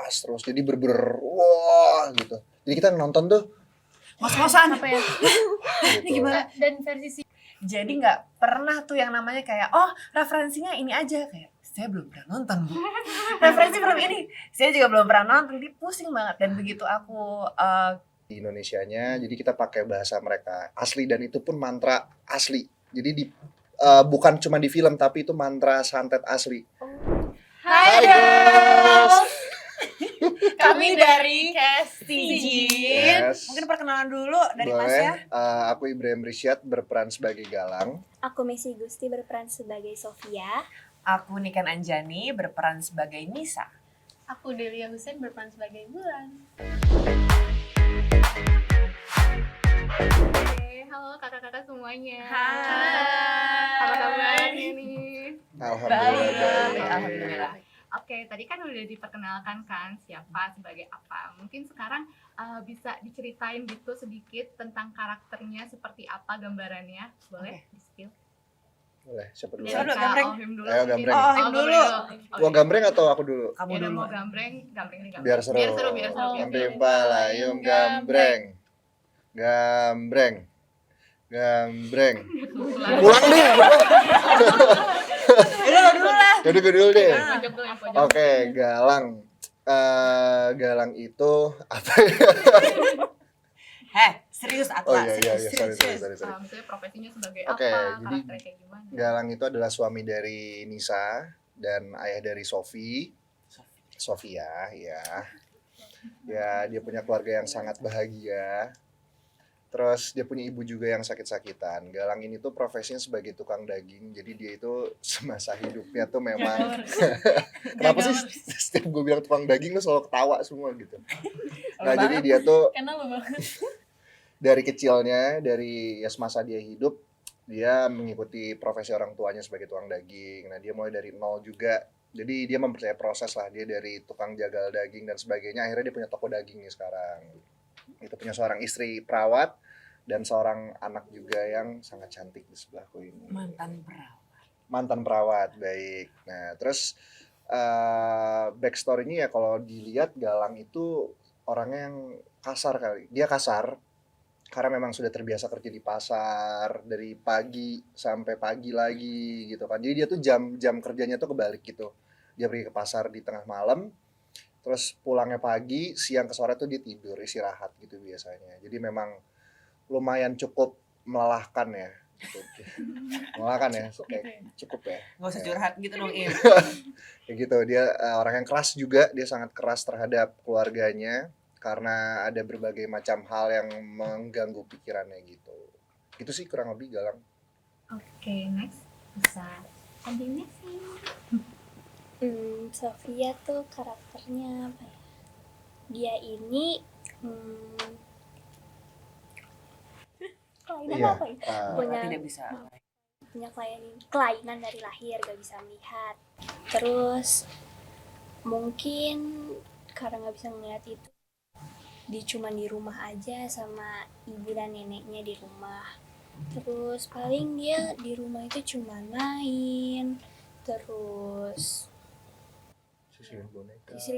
keras terus, jadi berber wah gitu. Jadi kita nonton tuh ngos-ngosan apa ya? gitu. gimana? Dan versi Jadi nggak pernah tuh yang namanya kayak referensinya ini aja, kayak saya belum pernah nonton Bu. Referensi film ini saya juga belum pernah nonton, jadi pusing banget. Dan begitu aku Di Indonesianya, jadi kita pakai bahasa mereka asli dan itu pun mantra asli. Jadi bukan cuma di film tapi itu mantra santet asli. Hai guys. kami dari Castigin. Yes. Mungkin perkenalan dulu dari Mas Boleh. ya. Aku Ibrahim Risyad berperan sebagai Galang. Aku Messi Gusti berperan sebagai Sofia. Aku Niken Anjani berperan sebagai Nisa. Aku Delia Hussein berperan sebagai Bulan. Oke, halo kakak-kakak semuanya. Hai. Apa kabarnya nih? Alhamdulillah. Baik. baik. Alhamdulillah. Oke, tadi kan udah diperkenalkan kan siapa sebagai apa. Mungkin sekarang bisa diceritain gitu sedikit tentang karakternya seperti apa gambarannya. Boleh di-spill? Boleh, siapa dulu? Siapa dulu? Kak Gambreng? Ohim dulu. Ayo, mungkin. gambreng. Oh, Ohim gambreng dulu. Oke. Gua gambreng atau aku dulu? Kamu Ya udah, dulu. mau gambreng nih gambreng. Biar seru. Biar seru. Sampai palayum gambreng. Gambreng. Gambreng. Pulang deh. Dulu lah. Jadi gue dulu deh. Pojok dulu yang pojok. Oke, Galang. Galang itu apa ya? Serius Oh Atla. iya, Serius. sorry. Misalnya profesinya sebagai Oke, apa, jadi karakternya kayak gimana? Galang itu adalah suami dari Nisa dan ayah dari Sofia, ya. Ya, dia punya keluarga yang sangat bahagia. Terus dia punya ibu juga yang sakit-sakitan. Galang ini tuh profesinya sebagai tukang daging. Jadi dia itu semasa hidupnya tuh memang kenapa sih setiap gue bilang tukang daging lu selalu ketawa semua gitu. Nah, jadi dia tuh Kenapa banget? dari kecilnya, dari ya semasa dia hidup, dia mengikuti profesi orang tuanya sebagai tukang daging. Nah, dia mulai dari nol juga. Jadi dia mempercayai proses lah, dia dari tukang jagal daging dan sebagainya. Akhirnya dia punya toko daging nih sekarang. Itu punya seorang istri perawat dan seorang anak juga yang sangat cantik di sebelahku ini. Mantan perawat, baik. Nah, terus backstory-nya ya kalau dilihat Galang itu orangnya yang kasar kali. Dia kasar karena memang sudah terbiasa kerja di pasar dari pagi sampai pagi lagi gitu kan. Jadi dia tuh jam kerjanya tuh kebalik gitu. Dia pergi ke pasar di tengah malam, terus pulangnya pagi, siang ke sore tuh dia tidur, istirahat gitu biasanya. Jadi memang lumayan cukup melelahkan ya. Gitu. Melelahkan ya, cukup ya. Gak usah curhat gitu dong, Im. Kayak gitu, dia orang yang keras juga, dia sangat keras terhadap keluarganya karena ada berbagai macam hal yang mengganggu pikirannya gitu. Itu sih kurang lebih Galang. Oke, next. Bisa continuing sih. Sofia tuh karakternya apa ya? Dia ini kelainan Iya, apa ya? Punya Tidak bisa. kelainan dari lahir, gak bisa melihat. Terus mungkin karena gak bisa melihat itu, dia cuma di rumah aja sama ibu dan neneknya di rumah. Terus paling dia di rumah itu cuma main, terus sisirin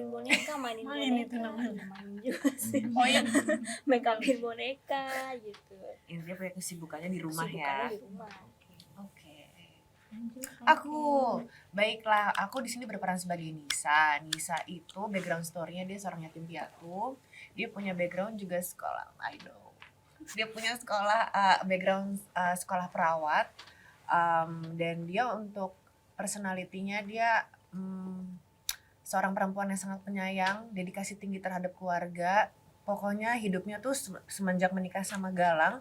boneka, mainin itu boneka, namanya. main juga sih, make upin boneka gitu. Intinya punya kesibukannya di rumah Kesibukannya ya. di rumah. Oke. Baiklah, aku di sini berperan sebagai Nisa. Nisa itu background story-nya dia seorang yatim piatu. Dia punya background juga sekolah, I know. Dia punya background sekolah perawat. Dan dia untuk personality-nya dia seorang perempuan yang sangat penyayang, dedikasi tinggi terhadap keluarga. Pokoknya hidupnya tuh semenjak menikah sama Galang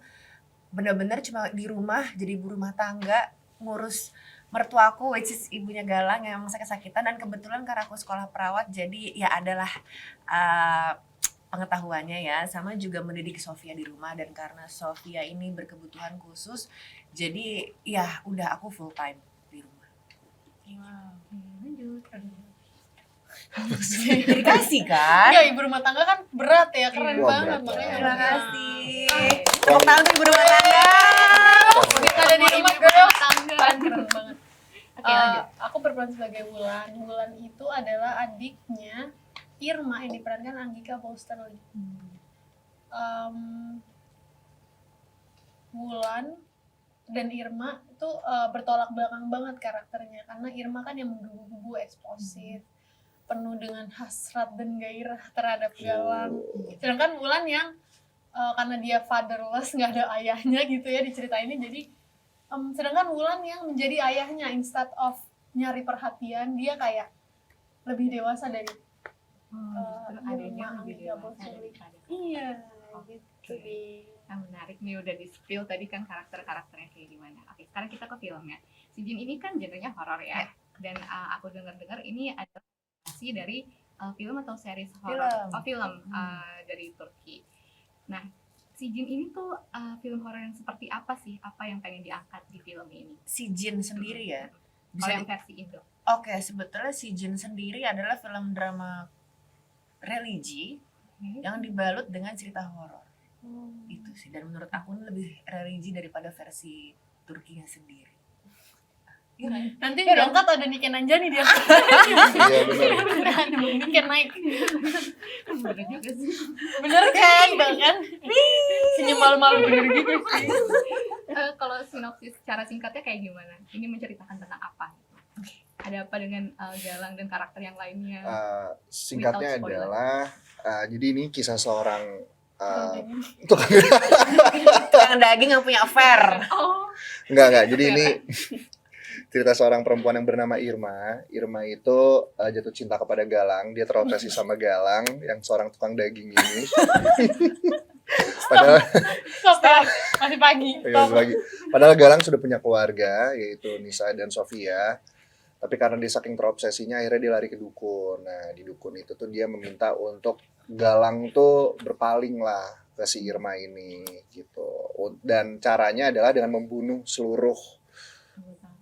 benar-benar cuma di rumah, jadi ibu rumah tangga, ngurus mertuaku, which is ibunya Galang yang sakit-sakitan. Dan kebetulan karena aku sekolah perawat, jadi ya adalah pengetahuannya ya, sama juga mendidik Sofia di rumah. Dan karena Sofia ini berkebutuhan khusus, jadi ya udah aku full time di rumah. Lanjut. Dikasih kan? Enggak, ibu rumah tangga kan berat ya, keren Wah, banget berat makanya. Terima banget. kasih. Tepuk tangan untuk ibu rumah tangga. Kita ada di rumah Ibu rumah tangga. keren banget. Oke, lanjut. Aku berperan sebagai Wulan. Wulan itu adalah adiknya Irma yang diperankan Anggika Pausterly. Wulan dan Irma itu bertolak belakang banget karakternya, karena Irma kan yang menggebu-gebu, eksplosif, penuh dengan hasrat dan gairah terhadap Galang. Sedangkan Wulan yang karena dia fatherless, nggak ada ayahnya gitu ya di cerita ini, jadi sedangkan Wulan yang menjadi ayahnya, instead of nyari perhatian, dia kayak lebih dewasa dari adanya Irma lebih Anggika dewasa Pausterly. daripada Iya, Oke. gitu deh. Nah, menarik nih udah di spill tadi kan karakternya kayak gimana. Oke, sekarang kita ke filmnya. Si Jin ini kan genrenya horor ya. Dan aku dengar-dengar ini ada adaptasi dari film atau series horor. Film dari Turki. Nah, si Jin ini tuh film horor yang seperti apa sih? Apa yang pengen diangkat di film ini? Si Jin sendiri ya. Kalau Bisa yang versi Indo. Oke, sebetulnya si Jin sendiri adalah film drama religi yang dibalut dengan cerita horor. Itu sih, dan menurut aku ini lebih religi daripada versi Turkinya sendiri. Iya kan? Nanti yang diangkat ada Niken Anjani dia. Iya benar. Niken naik. Bener juga sih. Bener kan? Bahkan senyum malu-malu bener gitu sih. Kalau sinopsis secara singkatnya kayak gimana? Ini menceritakan tentang apa? Ada apa dengan Galang dan karakter yang lainnya? Singkatnya Without spoiler. adalah jadi ini kisah seorang Tukang daging yang punya affair. Oh, enggak jadi ini cerita seorang perempuan yang bernama Irma. Irma itu jatuh cinta kepada Galang, dia terobsesi sama Galang yang seorang tukang daging ini. Padahal Stop. Masih pagi. ya, padahal Galang sudah punya keluarga yaitu Nisa dan Sofia. Tapi karena dia saking terobsesinya akhirnya dia lari ke dukun. Nah, di dukun itu tuh dia meminta untuk Galang tuh berpaling lah ke si Irma ini gitu. Dan caranya adalah dengan membunuh seluruh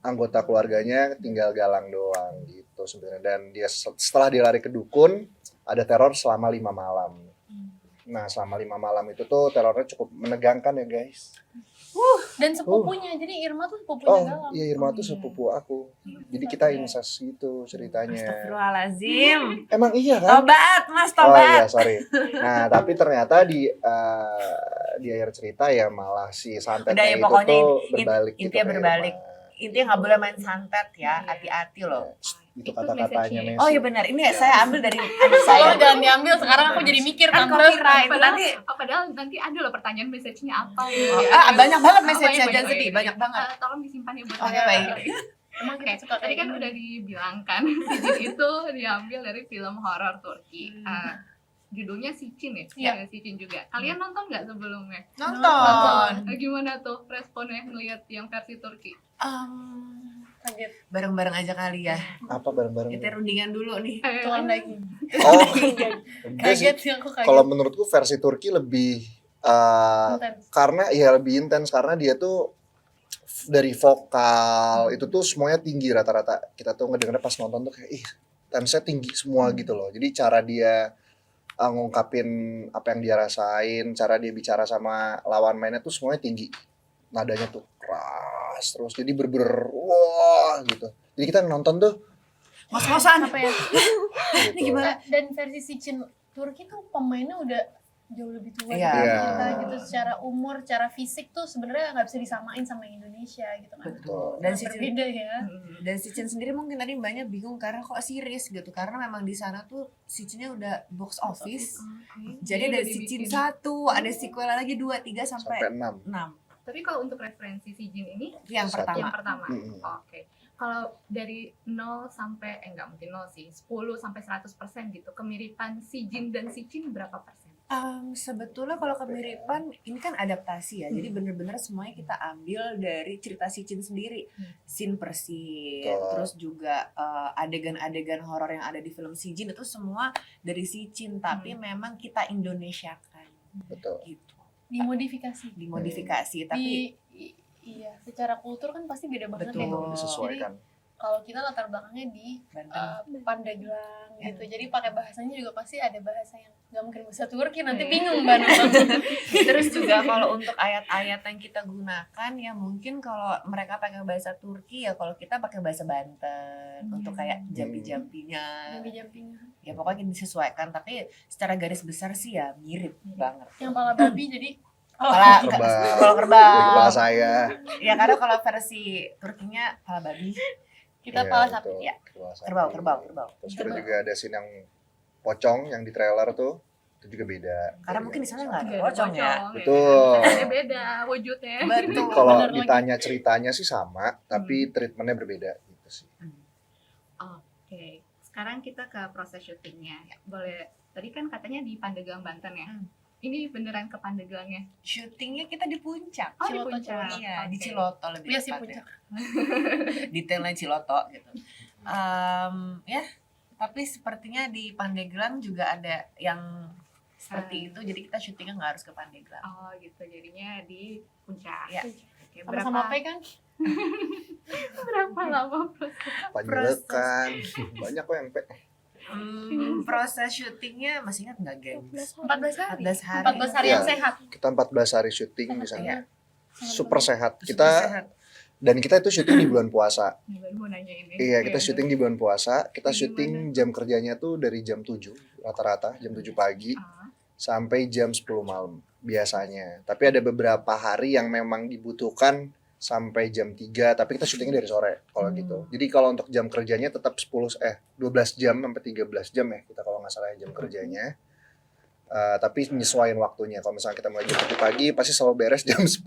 anggota keluarganya, tinggal Galang doang gitu sebenarnya. Dan dia setelah dia lari ke dukun, ada teror selama 5 malam. Nah, selama 5 malam itu tuh terornya cukup menegangkan ya guys. Dan sepupunya. Jadi Irma tuh sepupunya Oh Galang. iya, Irma tuh sepupu aku. Jadi kita incest gitu ceritanya. Astagfirullahaladzim. Emang iya kan? Tobat, Mas, Oh iya, tobat. sorry. Nah, tapi ternyata di akhir cerita ya malah si santetnya Udah ya, itu pokoknya tuh berbalik gitu intinya ke berbalik. Irma. Intinya nggak boleh main santet ya, Iya. hati-hati loh. Itu Itu kata-katanya message-nya. Messi. Oh iya benar, ini saya ambil dari adik Kalau saya. jangan diambil, sekarang aku jadi mikir Kan tante. copyright Padahal, nanti. padahal nanti ada loh pertanyaan message-nya apa gitu. Banyak banget Oh, message-nya, banyak, jangan sedih, banyak banget. Tolong disimpan ya buat Oke, saya. baik. Emang Oke, kita suka tadi kayak kan gini. udah dibilang kan si Jin itu diambil dari film horor Turki. Judulnya Sicin ya? Iya. Iya, Sicin juga. Kalian nonton nggak sebelumnya? Nonton. Gimana tuh responnya ngelihat yang versi Turki? Kaget. Bareng-bareng aja kali ya. Apa bareng-bareng? Kita rundingan dulu nih. Tuan daging. Oh, enggak sih. Kaget sih aku kaget. Kalau menurutku versi Turki lebih Intens. karena ya lebih intens karena dia tuh dari vokal itu tuh semuanya tinggi rata-rata. Kita tuh ngedengarnya pas nonton tuh kayak tensnya tinggi semua gitu loh. Jadi cara dia ngungkapin apa yang dia rasain, cara dia bicara sama lawan mainnya tuh semuanya tinggi. Nadanya tuh keras terus jadi bener-bener wah gitu. Jadi kita nonton tuh Ngos-ngosan. Apa ya? gitu. Ini gimana? Dan versi Sicin Turki tuh pemainnya udah jauh lebih tua Iya. dari Iya. kita gitu, secara umur, secara fisik tuh sebenarnya nggak bisa disamain sama Indonesia gitu kan. Betul. Dan si Berbeda ya. Dan si Chin sendiri mungkin tadi banyak bingung karena kok series gitu. Karena memang di sana tuh si Chinnya udah box office. Jadi ada udah si Chin dibikin. 1, ada sequel lagi 2, 3 sampai sampai 6. 6. Tapi kalau untuk referensi si Jin ini Yang Satu. pertama. yang pertama. Mm-mm. Oke. Kalau dari 0 sampai enggak mungkin 0 sih, 10 sampai 100% gitu. Kemiripan si Jin dan si Chin berapa persen? Sebetulnya kalau kemiripan ini kan adaptasi ya. Jadi bener-bener semuanya kita ambil dari cerita si Chin sendiri. Scene per scene, Betul. terus juga adegan-adegan horor yang ada di film si Jin itu semua dari si Chin, tapi memang kita Indonesiakan Betul. gitu. Dimodifikasi. Dimodifikasi, tapi Iya, secara kultur kan pasti beda banget Betul. ya. Disesuaikan. kalau kita latar belakangnya di Pandeglang gitu. Jadi pakai bahasanya juga pasti ada bahasa yang nggak mungkin bahasa Turki, nanti bingung Mbak Nurul. Terus juga kalau untuk ayat-ayat yang kita gunakan ya mungkin kalau mereka pakai bahasa Turki ya kalau kita pakai bahasa Banten untuk kayak jampi-jampinya. Jampi-jampinya. Ya pokoknya disesuaikan tapi secara garis besar sih ya mirip banget. Yang pala babi jadi Kalau Kerbau. kerbau. Dari kepala saya. Ya karena kalau versi Turkinya pala babi, kita Iya, pala itu, sapi ya. kepala sapi. Kerbau. Terus kita juga ada scene yang pocong yang di trailer tuh, itu juga beda. Karena mungkin di sana nggak ada Nggak pocong ya. Betul. Ada beda wujudnya. Betul. Kalau bener lagi. ditanya ceritanya sih sama, tapi treatmentnya berbeda gitu sih. Oke, sekarang kita ke proses syutingnya. Boleh, tadi kan katanya di Pandeglang, Banten ya? Ini beneran ke Pandeglangnya? Syutingnya kita di puncak. Oh, di Ciloto, Puncak. Iya, di Oke. Ciloto lebih Iya sih tepatnya. puncak. Detailnya Ciloto gitu. Ya, tapi sepertinya di Pandeglang juga ada yang seperti itu. Jadi kita syutingnya nggak harus ke Pandeglang. Oh gitu, jadinya di Puncak. Iya. Oke, Sama-sama P kan? berapa lama proses? Panjelekan, banyak kok yang Proses syutingnya masih ingat nggak, gengs? 14 hari. 14 hari. 14 hari yang Iya. sehat. kita 14 hari syuting di sana. Iya. Super sehat. Super Kita sehat. dan kita itu syuting di bulan puasa. Ini baru mau nanya ini. Iya, kita syuting di bulan puasa. Kita Gimana? syuting jam kerjanya tuh dari jam 7 rata-rata, jam 7 pagi sampai jam 10 malam biasanya. Tapi ada beberapa hari yang memang dibutuhkan sampai jam 3, tapi kita syutingnya dari sore kalau gitu. Jadi kalau untuk jam kerjanya tetap 12 jam sampai 13 jam ya kita kalau nggak salah jam kerjanya. Tapi nyesuaiin waktunya. Kalau misalnya kita mulai jam 7 pagi pasti selalu beres jam 10.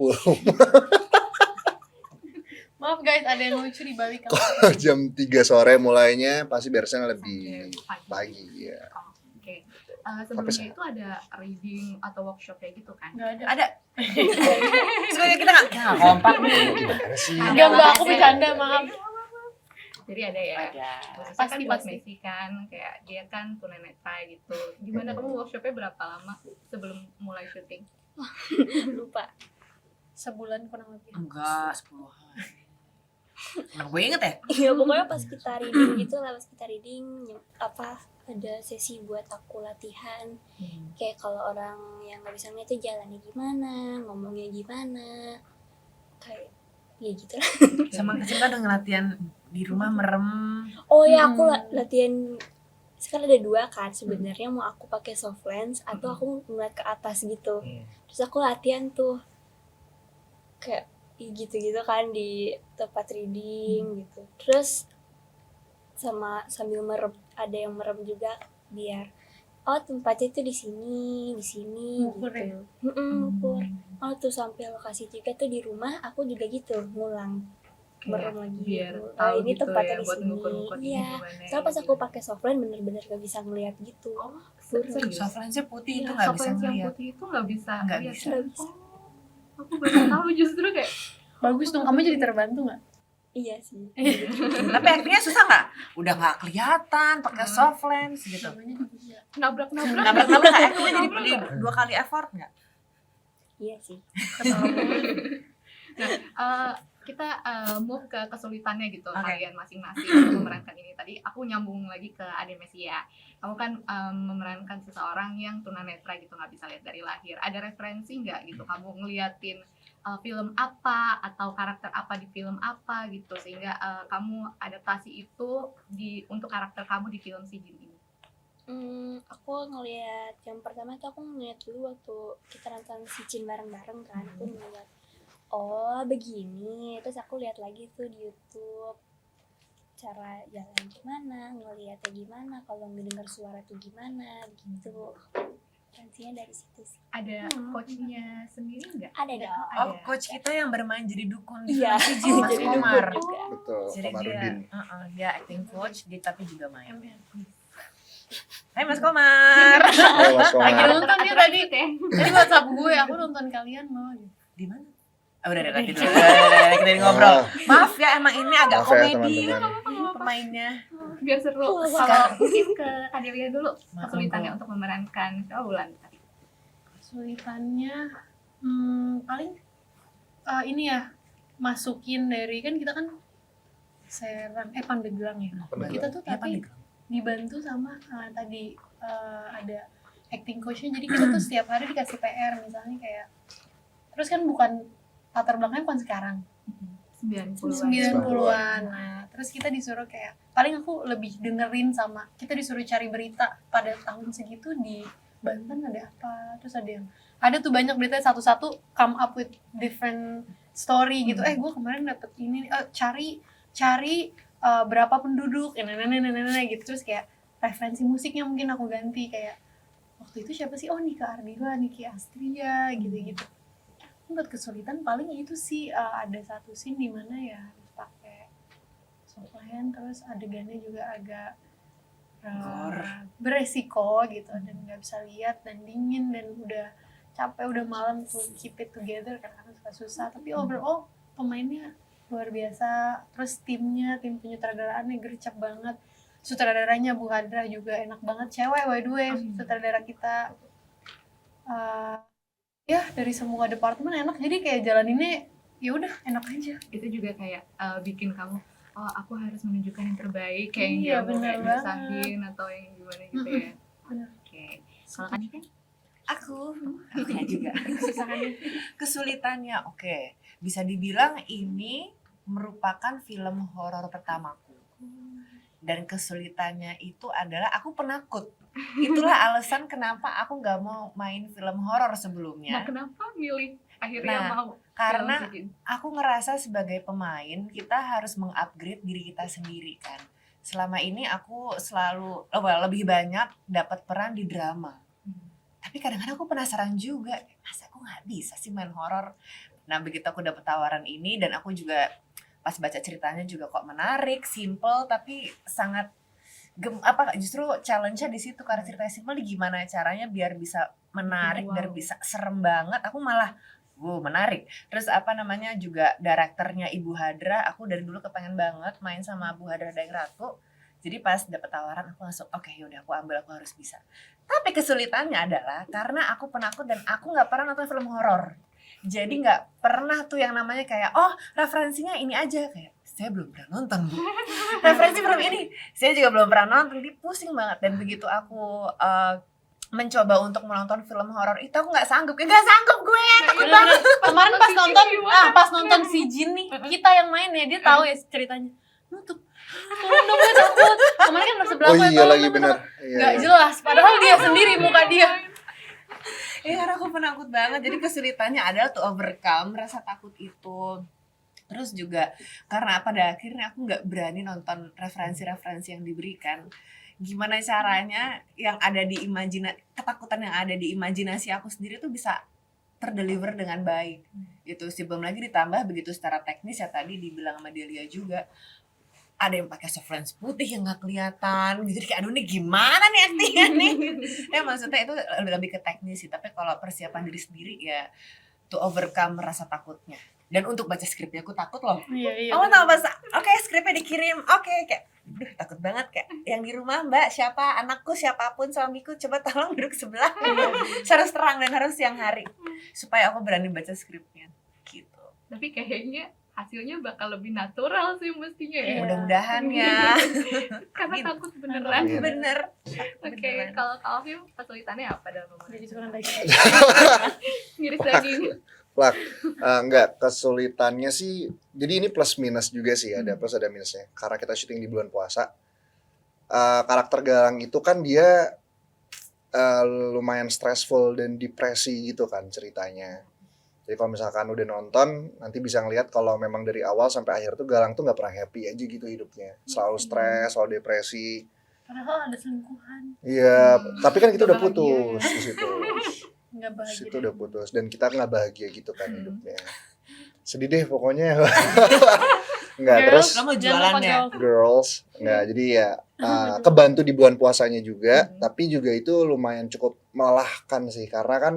Maaf guys, ada yang lucu di balik Kalau jam 3 sore mulainya pasti beresnya lebih Sampai pagi ya. Oke. Sebelumnya itu ada reading atau workshop kayak gitu kan? Nggak ada. Ada. Sebenarnya kita nggak kompak nih. Gimana sih? Enggak Mbak, aku bercanda, maaf. Jadi ada ya. Ada. Khususnya Pasti, kan buat pasti. Messi kan kayak dia kan tunanetra gitu. Gimana kamu workshopnya berapa lama sebelum mulai syuting? Lupa. Sebulan kurang lebih. Enggak, 10 hari. Nah, gue inget ya? Iya pokoknya pas kita reading gitu lah, pas kita reading ada sesi buat aku latihan. Kayak kalau orang yang nggak bisa ngeliat tuh jalannya gimana, ngomongnya gimana, kayak ya gitu lah. Sama kita udah ngelatihan di rumah merem. Oh ya aku latihan sekarang ada 2 kan sebenarnya, mau aku pakai soft lens atau aku ngeliat ke atas gitu. Terus aku latihan tuh kayak gitu-gitu kan di tempat reading gitu. Terus sama sambil merem, ada yang merem juga biar tempatnya tuh di sini Ngukur ya? gitu. Ngukur. Tuh sampai lokasi juga tuh di rumah aku juga gitu ngulang merem lagi biar gitu. tahu Ini gitu tempatnya ya, di buat sini. ngukur-ngukur ini Iya. gimana. Soalnya pas aku pakai softline bener-bener gak bisa ngeliat gitu. Serius? Soft lensnya putih itu Iya, nggak soft bisa lens yang ngeliat. putih itu nggak bisa. Nggak lihat. bisa. Nggak bisa. Aku baru tahu justru kayak Bagus dong, kamu jadi terbantu nggak? Iya sih. Tapi akhirnya susah nggak? Udah nggak kelihatan pakai soft lens gitu. Namanya juga. nabrak-nabrak. Nabrak-nabrak nggak? Akhirnya jadi 2 kali effort nggak? Iya sih. Kita move ke kesulitannya gitu Oke. kalian masing-masing untuk memerankan ini. Tadi aku nyambung lagi ke Ade Mesia. Kamu kan memerankan seseorang yang tunanetra gitu, nggak bisa lihat dari lahir. Ada referensi nggak gitu? Kamu ngeliatin film apa atau karakter apa di film apa gitu sehingga kamu adaptasi itu untuk karakter kamu di film Si Jin ini. Aku ngeliat yang pertama tuh aku ngeliat dulu waktu kita nonton Si Jin bareng-bareng kan. Aku ngeliat oh begini, terus aku lihat lagi tuh di YouTube cara jalan gimana, ngeliatnya gimana, kalau ngedengar suara tuh gimana gitu. Intinya dari situ sih. Ada coachnya sendiri nggak? Ada dong. Oh, coach kita yang bermain jadi dukun di Iya. film Si Jin, Mas Jadi Komar. dukun juga. Betul, Jadi Komarudin. dia acting coach, dia tapi juga main. Hai Mas Komar. Halo, Mas Lagi Komar. nonton dia tadi. Tadi WhatsApp gue, aku nonton kalian mau. Di mana? Udah ganti dulu. Kita ngobrol. Maaf ya, emang ini agak Maaf ya, komedi teman-teman. pemainnya. Biar seru. Oh, Kalau mungkin ke Adelia dulu Maaf, kesulitannya untuk memerankan Wulan tadi. Kesulitannya paling ini ya, masukin dari kan kita kan Pandeglang ya. Pandeglang. Kita tuh Iya, tapi Pandeglang. dibantu sama tadi ada acting coachnya, jadi kita tuh setiap hari dikasih PR misalnya kayak, terus kan bukan latar belakangnya bukan sekarang 90-an. Nah, terus kita disuruh kayak, paling aku lebih dengerin sama, kita disuruh cari berita pada tahun segitu di Banten ada apa, terus ada tuh banyak berita, satu-satu come up with different story gitu. Gue kemarin dapet ini, cari berapa penduduk, gitu. Terus kayak referensi musiknya mungkin aku ganti, kayak waktu itu siapa sih, Nika Ardila, Niki Astria, gitu-gitu. Buat kesulitan paling itu sih, ada satu scene di mana ya harus pakai softlens, terus adegannya juga agak beresiko gitu, dan nggak bisa lihat dan dingin dan udah capek, udah malam tuh keep it together karena susah. Tapi overall pemainnya luar biasa, terus tim penyutradaraannya gercep banget. Sutradaranya Bu Hadra juga enak banget, cewek by the way, sutradara kita. Ya dari semua departemen enak, jadi kayak jalaninnya ya udah enak aja. Itu juga kayak bikin kamu, oh aku harus menunjukkan yang terbaik, kayak Iya, yang bener kayak banget. diusahain atau yang gimana gitu ya. Bener. Oke, kalau kan kan Aku juga. Kesulitannya, oke. Bisa dibilang ini merupakan film horor pertamaku. Dan kesulitannya itu adalah aku penakut. Itulah alasan kenapa aku nggak mau main film horor nah sebelumnya. kenapa milih akhirnya Nah, mau Karena film Sijin? aku ngerasa sebagai pemain kita harus mengupgrade diri kita sendiri kan. Selama ini aku selalu lebih banyak dapat peran di drama. Tapi kadang-kadang aku penasaran juga, masa aku nggak bisa sih main horor. Nah begitu aku dapet tawaran ini, dan aku juga pas baca ceritanya juga kok menarik, simple tapi sangat justru challenge-nya di situ, karena ceritanya simple, gimana caranya biar bisa menarik, Wow. biar bisa serem banget. Aku malah menarik. Terus juga direkturnya Ibu Hadra, aku dari dulu kepengen banget main sama Bu Hadra Daeng Ratu. Jadi pas dapet tawaran aku langsung oke, yaudah aku ambil, aku harus bisa. Tapi kesulitannya adalah karena aku penakut dan aku nggak pernah nonton film horor. Jadi nggak pernah tuh yang namanya kayak, oh referensinya ini aja, kayak saya belum pernah nonton Bu. Referensi film ini saya juga belum pernah nonton, jadi pusing banget. Dan begitu aku mencoba untuk menonton film horor itu, aku nggak sanggup gue, takut banget. Kemarin pas nonton si Jin nih, kita yang main ya, dia tahu ya ceritanya. Nutup. Tolong dong, gue takut. Kemarin kan sebelah Oh gue, iya tolong lagi dong, bener. takut. Iya, Nggak iya. jelas, padahal dia sendiri muka dia. Ya karena aku penakut banget, jadi kesulitannya adalah to overcome rasa takut itu. Terus juga karena pada akhirnya aku nggak berani nonton referensi-referensi yang diberikan. Gimana caranya yang ada di ketakutan yang ada di imajinasi aku sendiri tuh bisa terdeliver dengan baik. Itu sih, belum lagi ditambah begitu secara teknis ya, tadi dibilang sama Delia juga, ada yang pakai soft lens putih yang nggak kelihatan gitu. Jadi kayak aduh nih gimana nih aktingnya nih. Ya maksudnya itu lebih ke teknis sih. Tapi kalau persiapan diri sendiri ya to overcome rasa takutnya. Dan untuk baca skripnya aku takut loh. Iya. Aku tahu bahasa, oke skripnya dikirim, oke kayak, aduh takut banget kayak yang di rumah Mbak siapa, anakku siapapun, suamiku coba tolong duduk sebelah. Harus terang dan harus siang hari supaya aku berani baca skripnya gitu. Tapi kayaknya hasilnya bakal lebih natural sih mestinya ya. Iya. Mudah-mudahan ya. Karena Gitu. takut beneran. Iya. Bener. Oke, kalau Kak Alfie kesulitannya apa dalam Jadi memerankan? suka lagi. Ngiris daging. Enggak, kesulitannya sih, jadi ini plus minus juga sih, ada plus ada minusnya. Karena kita syuting di bulan puasa, karakter Galang itu kan dia lumayan stressful dan depresi gitu kan ceritanya. Jadi kalau misalkan udah nonton, nanti bisa ngeliat kalau memang dari awal sampai akhir tuh Galang tuh nggak pernah happy aja gitu hidupnya. Selalu stres, selalu depresi. Padahal ada selingkuhan. Iya, tapi kan kita udah Nggak bahagia putus ya. di situ. Nggak Di bahagia. situ udah putus dan kita nggak bahagia gitu kan hidupnya. Sedih deh pokoknya. Nggak, terus Kamu Jangan lupa jualannya. girls. girls nggak, jadi ya kebantu di bulan puasanya juga, tapi juga itu lumayan cukup melelahkan sih, karena kan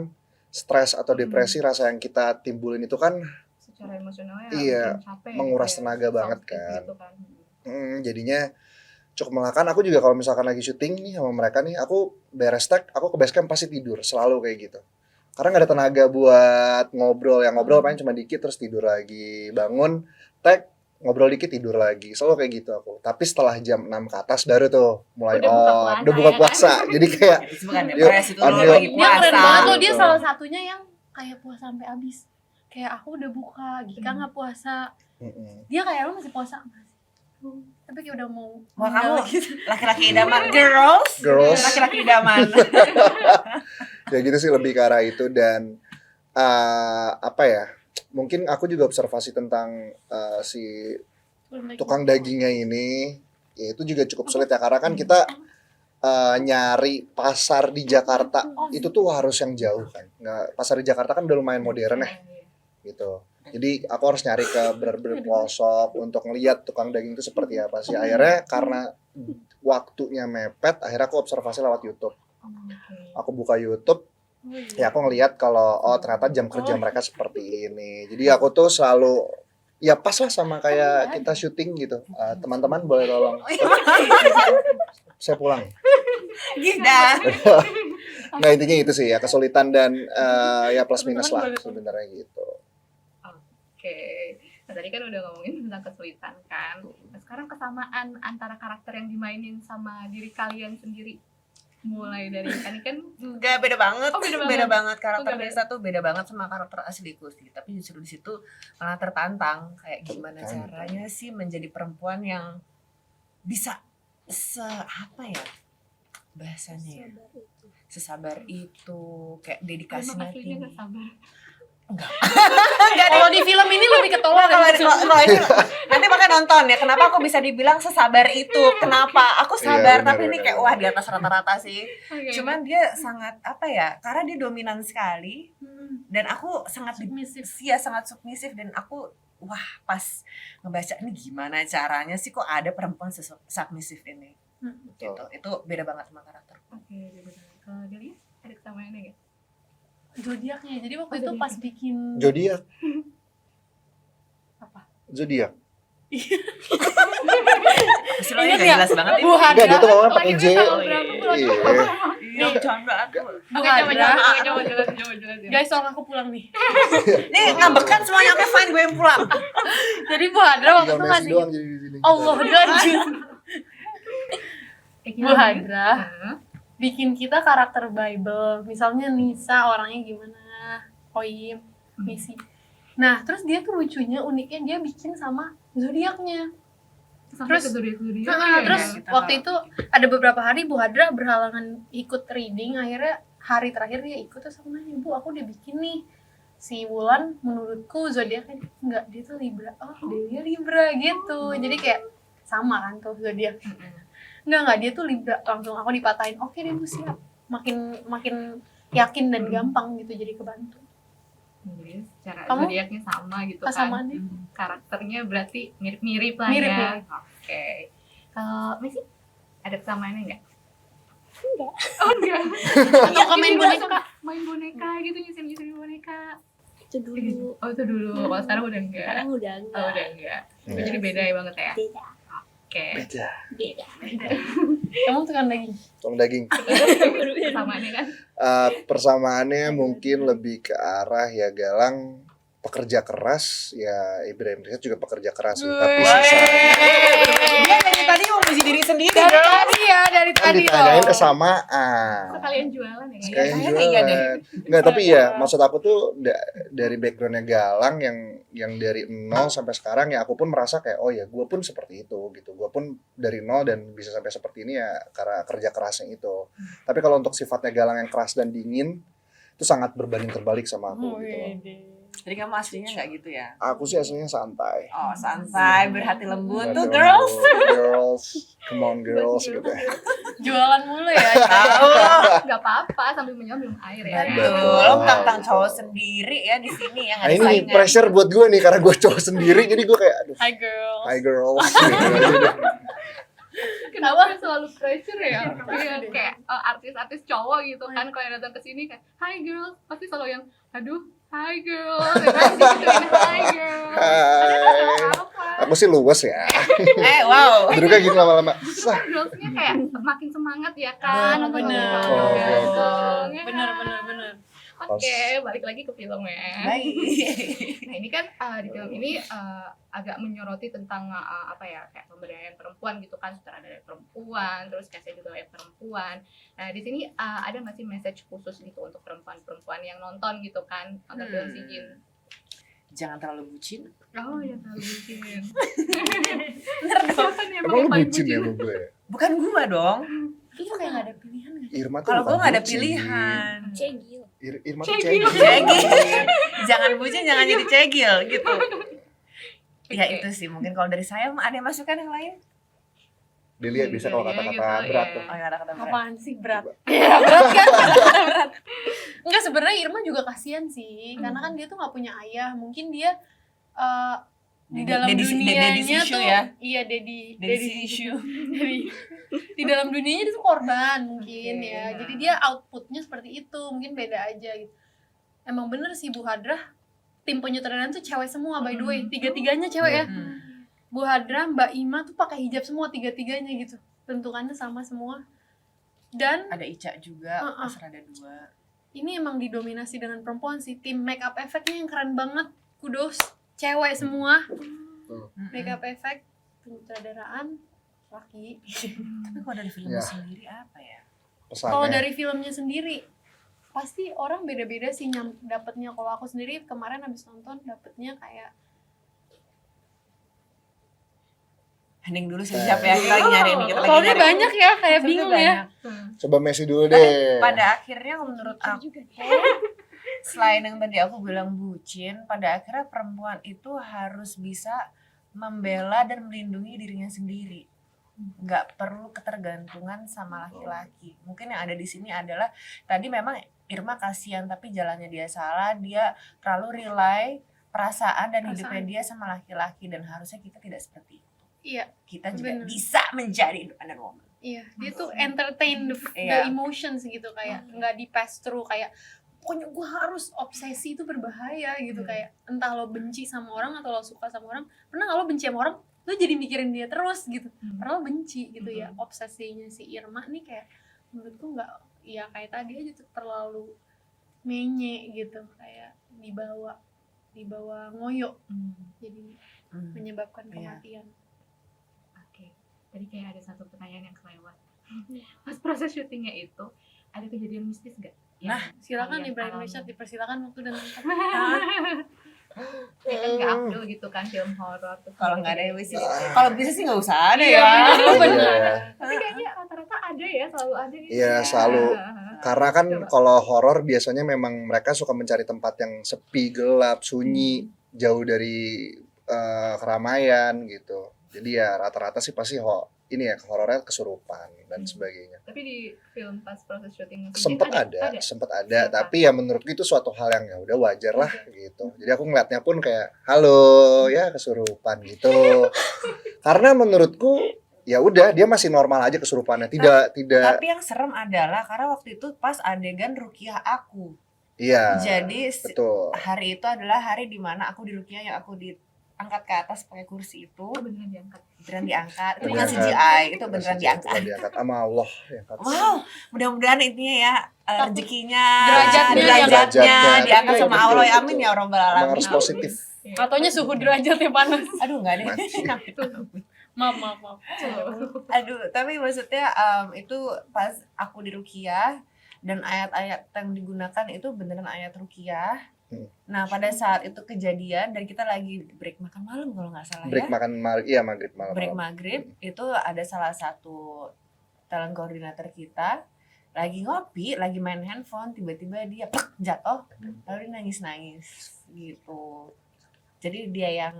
stres atau depresi rasa yang kita timbulin itu kan Secara emosionalnya Iya, bikin capek, menguras kayak tenaga banget self-pity kan. gitu kan. jadinya cukup melelahkan. Aku juga kalau misalkan lagi syuting nih sama mereka nih, aku beres tag, aku ke base camp pasti tidur, selalu kayak gitu. Karena nggak ada tenaga buat ngobrol, yang ngobrol paling cuma dikit terus tidur lagi, bangun tag ngobrol dikit tidur lagi, selalu kayak gitu aku. Tapi setelah jam 6 ke atas baru tuh mulai Udah buka puasa, udah buka ya kan? puasa. Jadi kayak Itu bukan Yuk, depresi itu ambil. lo lagi Dia keren puasa. banget loh, dia Gitu. salah satunya yang kayak puasa sampai habis. Kayak aku udah buka, Gika nggak puasa. Dia kayak lo masih puasa nggak sih? Tapi kayak udah mau Wah, meninggal kamu gitu. laki-laki idaman girls. Laki-laki idaman. ya gitu sih, lebih ke arah itu. Dan apa ya, mungkin aku juga observasi tentang si tukang dagingnya ini, ya itu juga cukup sulit ya, karena kan kita nyari pasar di Jakarta itu tuh harus yang jauh kan. Nggak, pasar di Jakarta kan udah lumayan modern ya gitu. Jadi aku harus nyari ke bener-bener pelosok untuk ngeliat tukang daging itu seperti apa sih. Akhirnya karena waktunya mepet, akhirnya aku observasi lewat YouTube. Aku buka YouTube, ya aku ngeliat kalau ternyata jam kerja mereka seperti ini. Jadi aku tuh selalu ya pas lah sama kayak kita syuting gitu. Teman-teman boleh tolong saya pulang. Gila. Nggak, intinya itu sih ya, kesulitan dan ya plus minus lah sebenarnya gitu. Oke, nah tadi kan udah ngomongin tentang kesulitan kan. Nah, sekarang kesamaan antara karakter yang dimainin sama diri kalian sendiri, mulai dari kan Enggak, beda banget. Oh, beda banget. Beda banget karakter Oh, beda. Nisa tuh beda banget sama karakter asliku sih. Tapi justru di situ malah tertantang kayak gimana caranya sih menjadi perempuan yang bisa apa ya bahasanya ya, sesabar itu, kayak dedikasinya aslinya tinggi. nggak sabar. Kalau di film ini lebih ketolong Kalau dari kalau ini nanti makanya nonton ya. Kenapa aku bisa dibilang sesabar itu? Kenapa? Aku sabar, Iya, benar, tapi ini benar, kayak benar. wah di atas rata-rata sih. Oke. Cuman dia sangat apa ya? Karena dia dominan sekali dan aku sangat Submissive. ya sangat submisif, dan aku wah pas ngebaca ini gimana caranya sih kok ada perempuan submisif ini. Gitu. Itu beda banget sama karakter. Oke, bener. Kalau Delia ada kesamaannya nggak? Zodiaknya. Jadi waktu Oh, itu zodiak. pas bikin Zodiak. Apa? Zodiak. Pasti lo Ingat nggak ya? jelas banget Bu ini. Hadra. Enggak, dia tuh ngomongnya pakai J. Lahirnya tanggal berapa? Iya. Iya, canda aku. Bu Oke, Hadra. coba jelasin. Guys, tolong aku pulang nih. Nih ngambekan semuanya, oke fine, gue yang pulang. Jadi Bu Hadra waktu itu Tinggal Messi ngasih doang jadi di sini. Allah dilanjut. Bu Hadra Hah? bikin kita karakter Bible. Misalnya Nisa orangnya gimana, Oim, Misi. Nah, terus dia tuh lucunya, uniknya dia bikin sama zodiaknya. Sampai Terus- ke zodiak-zodiak Nah, ya? terus kita waktu itu ada beberapa hari Bu Hadra berhalangan ikut reading. Akhirnya hari terakhir dia ikut, terus aku nanya, Bu aku udah bikin nih si Wulan, menurutku zodiaknya enggak, dia tuh Libra. Oh, dia Libra gitu. Jadi kayak sama kan tuh zodiak. Enggak, dia tuh Libra. Langsung aku dipatahin. Oke deh Bu, siap. Makin yakin dan gampang gitu, jadi kebantu. Jadi secara Kamu? zodiaknya sama gitu kan. Kesamaannya? Karakternya berarti mirip-mirip lah ya. Mirip-mirip. Oke. Kalau Messi ada kesamaannya nggak? Enggak. Oh enggak. Atau ke main Ini boneka. suka main boneka gitu, nyusun-nyusun boneka. Itu dulu. Oh itu dulu. Kalau sekarang udah enggak. Sekarang udah Oh enggak. udah enggak. Enggak. Jadi beda ya banget ya. Beda. Oke. Beda. Beda. Kamu tukang daging. Tong daging. Kesamaannya kan. Persamaannya mungkin lebih ke arah ya Galang pekerja keras, ya Ibrahim Rizal juga pekerja keras sih. Tapi sisanya Dia dari tadi mau muji diri sendiri, Dari girl. tadi ya, dari kan tadi ditanyain loh. kesamaan. Sekalian jualan ya. Sekalian kayaknya jualan. iya deh. Enggak, tapi ya maksud aku tuh dari backgroundnya Galang yang dari nol sampai sekarang, ya aku pun merasa kayak oh ya gue pun seperti itu gitu. Gue pun dari nol dan bisa sampai seperti ini ya karena kerja kerasnya itu. Tapi kalau untuk sifatnya Galang yang keras dan dingin itu sangat berbanding terbalik sama aku gitu loh. Jadi kamu aslinya nggak gitu ya? Aku sih aslinya santai. Oh, santai, berhati lembut Berhati tuh, lembut, girls. girls, come on girls gitu ya. Jualan mulu ya. Tahu. Gak apa-apa sambil menyelam minum air ya. Betul. Betul. Lo tentang cowok sendiri ya di sini ya, nggak Nah ada ini nih saingan. pressure buat gue nih karena gue cowok sendiri, jadi gue kayak aduh, Hi girl. hi girls gitu. Kenapa selalu pressure ya? Iya, kayak artis-artis cowok gitu kan kalau yang datang ke sini kayak hi girl, pasti selalu yang aduh hi girl, ya kan digituin hi girl. Hai. Apa? Aku sih luwes ya. Wow. Duduknya gitu lama-lama. Kan girlsnya kayak makin semangat ya kan Oh, untuk bener. ngomong Oke, oke. dong, ya Bener kan? bener. Kan Oke, balik lagi ke filmnya. Baik. Nah ini kan di film ini agak menyoroti tentang apa ya, kayak pemberdayaan perempuan gitu kan, sutradara perempuan, terus kasih juga yang perempuan. Nah di sini ada nggak sih message khusus gitu untuk perempuan-perempuan yang nonton gitu kan, nonton film Si Jin? Jangan terlalu bucin. Oh ya, terlalu bucin. Bener dong. Siapa nih Emang lu paling bucin ya sama gue? Bukan gua dong. Itu kayak gak ada pilihan gak? Irma tuh Kalau bukan gua gak ada bucin. pilihan. Cegil. Irma tuh Cegil. cegil. Cegil. Jangan bucin, jangan jadi cegil gitu. Ya Oke. itu sih mungkin kalau dari saya ada yang masukan yang lain? Dia lihat bisa kalau Iya, kata-kata gitu, berat iya. tuh. Oh ya kata berat. Apaan sih berat? Iya berat kan? Berat. Enggak, sebenarnya Irma juga kasihan sih, karena kan dia tuh nggak punya ayah. Mungkin dia di dalam Daddy dunianya issue tuh, ya? iya daddy issue. di dalam dunianya dia tuh korban mungkin Oke, ya. nah. Jadi dia outputnya seperti itu, mungkin beda aja gitu. Emang bener sih Bu Hadrah, tim penyutradaraan tuh cewek semua by the way, tiga-tiganya cewek ya. Hmm. Bu Hadrah, Mbak Ima tuh pakai hijab semua tiga-tiganya gitu. Bentukannya sama semua. Dan Ada Ica juga, Uh-uh. Asra ada 2. ini emang didominasi dengan perempuan sih. Tim make up efeknya yang keren banget. Kudos. Cewek semua. Make up efek, penyutradaraan, laki. Tapi kalau dari Ya. filmnya sendiri apa ya? Kalau Pesannya. dari filmnya sendiri, pasti orang beda-beda sih dapetnya. Kalau aku sendiri kemarin habis nonton dapetnya kayak Hening dulu siap ya, kita lagi nyari nih, kita lagi soalnya nyari. banyak ya, kayak Soalnya bingung ya. banyak. Coba Messi dulu Tapi deh. pada akhirnya menurut aku selain yang tadi aku bilang bucin, pada akhirnya perempuan itu harus bisa membela dan melindungi dirinya sendiri. Nggak perlu ketergantungan sama laki-laki. Mungkin yang ada di sini adalah tadi memang Irma kasihan tapi jalannya dia salah, dia terlalu rely perasaan dan hidupnya dia sama laki-laki, dan harusnya kita tidak seperti itu. Iya, Kita juga Bener. bisa menjadi independent woman. iya. Dia tuh entertain the Iya. emotions gitu, kayak nggak di pass through, kayak pokoknya gue harus obsesi itu berbahaya gitu. Kayak entah lo benci sama orang atau lo suka sama orang, pernah nggak lo benci sama orang, lo jadi mikirin dia terus gitu. Padahal lo benci gitu ya. Obsesinya si Irma nih kayak menurutku nggak, ya kayak tadi aja tuh terlalu menye gitu, kayak dibawa ngoyo, jadi menyebabkan Iya. kematian. Oke, tadi kayak ada satu pertanyaan yang kelewat. Pas proses syutingnya itu ada kejadian mistis gak? Nah, Silakan kalian Ibrahim alami? Rishad, dipersilakan waktu dan tempat. Ya kan nggak afdol gitu kan film horor. terus Kalau nggak ada yang gitu. bisa, kalau bisa sih nggak usah ada Iya, ya. bener. Iya. Tapi kayaknya rata-rata ada ya, selalu ada gitu. Iya, selalu. Karena kan Coba. kalau horor biasanya memang mereka suka mencari tempat yang sepi, gelap, sunyi, jauh dari keramaian gitu. Jadi ya rata-rata sih pasti ini ya horornya kesurupan dan sebagainya. Tapi di film pas proses syuting Sempet ada, Kenapa? tapi ya menurutku itu suatu hal yang ya udah wajar lah gitu. Jadi aku ngeliatnya pun kayak halo ya kesurupan gitu. Karena menurutku ya udah dia masih normal aja kesurupannya, tidak Tapi yang serem adalah karena waktu itu pas adegan rukiah aku. iya. Jadi Betul. hari itu adalah hari dimana aku di rukiah, yang aku diangkat ke atas pakai kursi itu. Oh, beneran diangkat. Beneran diangkat. Itu Beneran bukan diangkat. CGI, itu beneran Beneran diangkat. diangkat sama Allah ya kan. Wow, mudah-mudahan intinya ya rezekinya, Derajatnya Derajatnya. diangkat sama Betul, Allah ya, betul. amin ya robbal Emang alamin. harus positif. Ataunya suhu derajatnya panas. Aduh nggak deh. Mati. Maaf. Aduh, tapi maksudnya itu pas aku di rukiah dan ayat-ayat yang digunakan itu beneran ayat rukiah. Nah pada saat itu kejadian dan kita lagi break makan malam kalau nggak salah Break ya. makan iya maghrib malam. Break maghrib itu ada salah satu talent koordinator kita lagi ngopi, lagi main handphone, tiba-tiba dia plek, jatuh, lalu dia nangis-nangis gitu. Jadi dia yang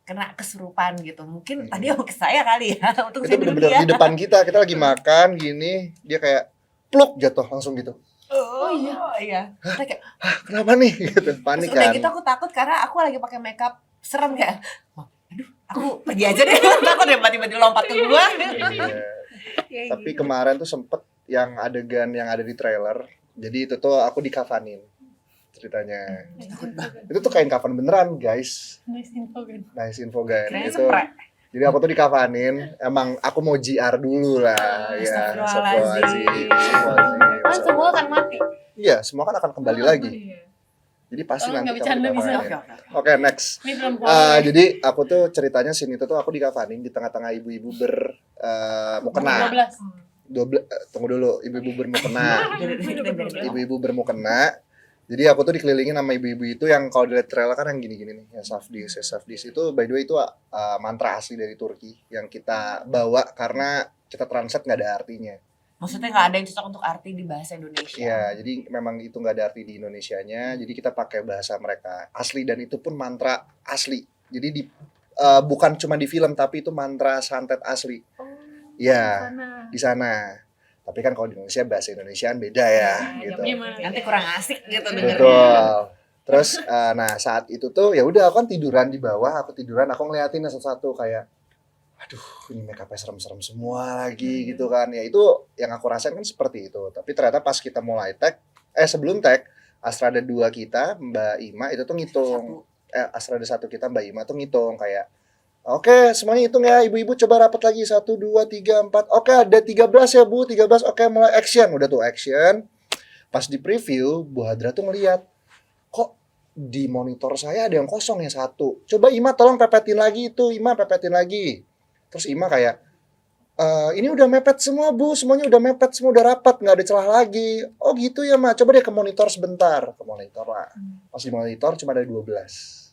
kena kesurupan gitu. Mungkin tadi mau ke saya kali ya untuk Itu saya dulu bener-bener ya. di depan kita lagi makan gini, dia kayak pluk jatuh langsung gitu. Oh iya. Kita kayak, Kenapa nih? Gitu, panik terus udah kan. gitu aku takut karena aku lagi pakai makeup serem kayak. Aduh, aku pergi aja deh. Takut deh tiba-tiba lompat ke gua. Iya. Kayak Tapi gitu. kemarin tuh sempet yang adegan yang ada di trailer. Jadi itu tuh aku dikafanin ceritanya. Itu tuh kain kafan beneran guys. Nice info kan. Nice info guys. Kirain Itu. spray. Jadi aku tuh dikafanin. Emang aku mau JR dulu lah. Ya. Astagfirullahaladzim. Astagfirullahaladzim. Kan semua kan akan mati. Iya, semua kan akan kembali lagi. Iya. Jadi pasti Oh, nanti nggak bercanda kamu bisa. dikafanin. Oke, next. Ini film horor. Jadi aku tuh ceritanya scene itu tuh aku dikafanin di tengah-tengah ibu-ibu mukena. 12. 12 tunggu dulu, ibu-ibu bermukena. Ibu Ibu-ibu bermukena. Jadi aku tuh dikelilingin sama ibu-ibu itu yang kalau dilihat trailer kan yang gini-gini nih, ya Safdis itu by the way itu mantra asli dari Turki yang kita bawa karena kita translate nggak ada artinya. Maksudnya nggak ada yang cocok untuk arti di bahasa Indonesia. Ya, jadi memang itu nggak ada arti di Indonesianya. Jadi kita pakai bahasa mereka asli dan itu pun mantra asli. Jadi bukan cuma di film tapi itu mantra santet asli. Ya, di sana. Tapi kan kalau di Indonesia bahasa Indonesiaan beda ya, gitu. Gimana? Nanti kurang asik gitu dengernya. Betul. Terus nah saat itu tuh ya udah aku kan tiduran di bawah, aku ngeliatin satu-satu kayak aduh ini make up-nya serem-serem semua lagi gitu kan. Ya itu yang aku rasain kan seperti itu. Tapi ternyata pas kita mulai tag sebelum tag Astrada 2 kita Mbak Ima itu tuh ngitung Astrada 1 kita Mbak Ima tuh ngitung kayak oke, semuanya hitung ya, ibu-ibu coba rapat lagi 1, 2, 3, 4. Oke, ada 13 ya Bu, 13. Oke, mulai action. Udah tuh action. Pas di preview, Bu Hadra tuh ngeliat kok di monitor saya ada yang kosong ya satu. Coba Ima tolong pepetin lagi itu, Ima pepetin lagi. Terus Ima kayak, ini udah mepet semua Bu, semuanya udah mepet, semua udah rapat, nggak ada celah lagi. Oh gitu ya Ma, coba deh ke monitor sebentar. Ke monitor lah. Pas di monitor cuma ada 12.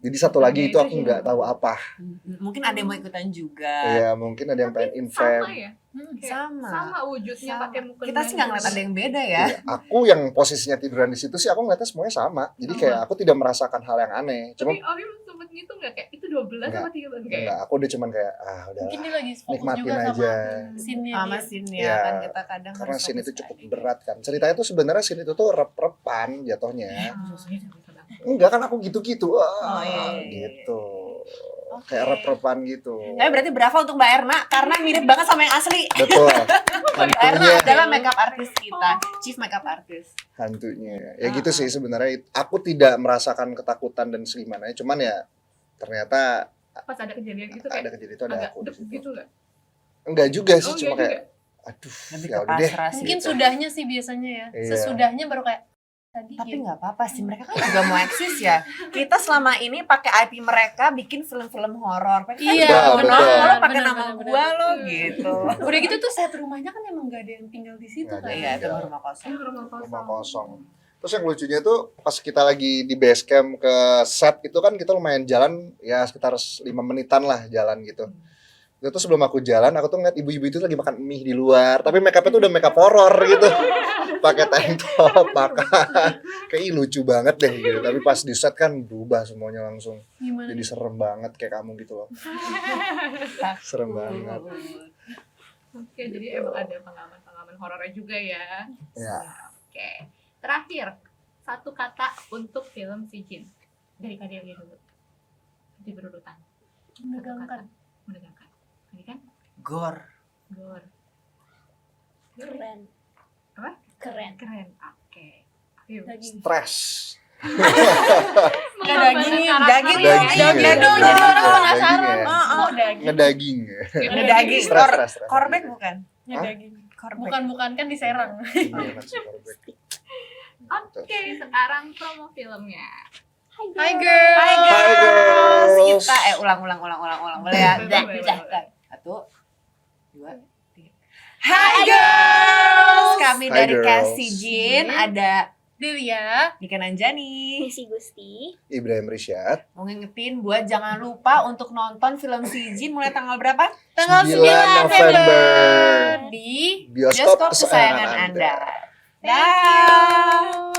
Jadi satu lagi itu aku nggak tahu apa. Mungkin ada yang mau ikutan juga. Iya, mungkin ada yang pengen invent. Sama ya? Kayak Sama. Sama wujudnya Sama. pakai mukena. Kita sih nggak ngeliat ada yang beda ya. Iya, aku yang posisinya tiduran di situ sih aku ngeliatnya semuanya sama. Jadi kayak aku tidak merasakan hal yang aneh. Cuma Tapi Ovi sempet ngitung nggak kayak itu 12 Nggak. sama 13 kayak? enggak, aku udah cuman kayak udah Mungkin dia lagi fokus nikmatin juga sama aja. scene-nya Sama dia. scene-nya Iya. kan kita kadang Karena harus scene itu fokus cukup aja. berat kan. Ceritanya tuh sebenarnya scene itu tuh rep-repan jatuhnya. Oh. Enggak kan aku gitu-gitu. iya. Gitu. Oke. Kayak rep-repan gitu. Tapi berarti berapa untuk Mbak Erna karena mirip banget sama yang asli. Betul. Mbak Erna Hantunya. adalah makeup artist kita, chief makeup artist. Hantunya. Ya gitu sih sebenarnya. Aku tidak merasakan ketakutan dan segimana. Cuman ya ternyata Pas ada kejadian itu ada kayak kejadian itu ada agak aku di deg situ. gitu nggak? Enggak juga sih, Oh, cuma enggak kayak aduh, Lebih ya ke udah deh. pasrah sih. Mungkin Gitu. sudahnya sih biasanya ya. Iya. Sesudahnya baru kayak tadi Tapi gitu. nggak apa-apa sih, mereka kan juga mau eksis ya. Kita selama ini pakai IP mereka bikin film-film horor. Mereka kan Iya, juga mau betul. nongol, lo pakai Benar, nama benar, gua benar. lo gitu. Udah gitu tuh set rumahnya kan emang gak ada yang tinggal di situ Nggak ada kan. Iya, itu rumah kosong. Rumah Rumah kosong. Terus yang lucunya tuh pas kita lagi di base camp ke set itu kan kita lumayan jalan ya sekitar 5 menitan lah jalan gitu. Itu tuh sebelum aku jalan, aku tuh ngeliat ibu-ibu itu lagi makan mie di luar, tapi make up-nya tuh udah make up horor gitu. Pakai tank top, makan. Kayak lucu banget deh gitu. Tapi pas di set kan berubah semuanya langsung. Gimana? Jadi serem banget kayak kamu gitu loh. Serem banget. Oke, jadi emang ada pengalaman-pengalaman horornya juga ya. Ya. Oke. Terakhir, satu kata untuk film Si Jin. Dari Kak Delia dulu. Di berurutan. Satu Menegangkan. kata. Menegangkan. Ini kan Gor. gor. Keren. Apa? Keren. Keren. Oke. Ayo. Daging. Stres. Kayak daging, daging, Daging ya. dong, jadi orang penasaran. Daging ya. Oh, daging. Ngedaging ya. Ngedaging. Stres, stres. Korbek bukan? Daging. Korbek. Bukan kan di Serang. Iya, nasi korbek. Oke, sekarang promo filmnya. Hai girl. Hai Hai girls. girls. Kita ulang. Boleh ya? Boleh, boleh. Satu, dua, tiga. Hai girls. Kami Hai dari girls. Cassie Jin ada Delia. Nika Nanjani. Misi Gusti. Ibrahim Risyad. Mau ngingetin buat jangan lupa untuk nonton film Si Jin mulai tanggal berapa? Tanggal 9 9 November. di Bioskop Bioskop kesayangan Anda. Dah.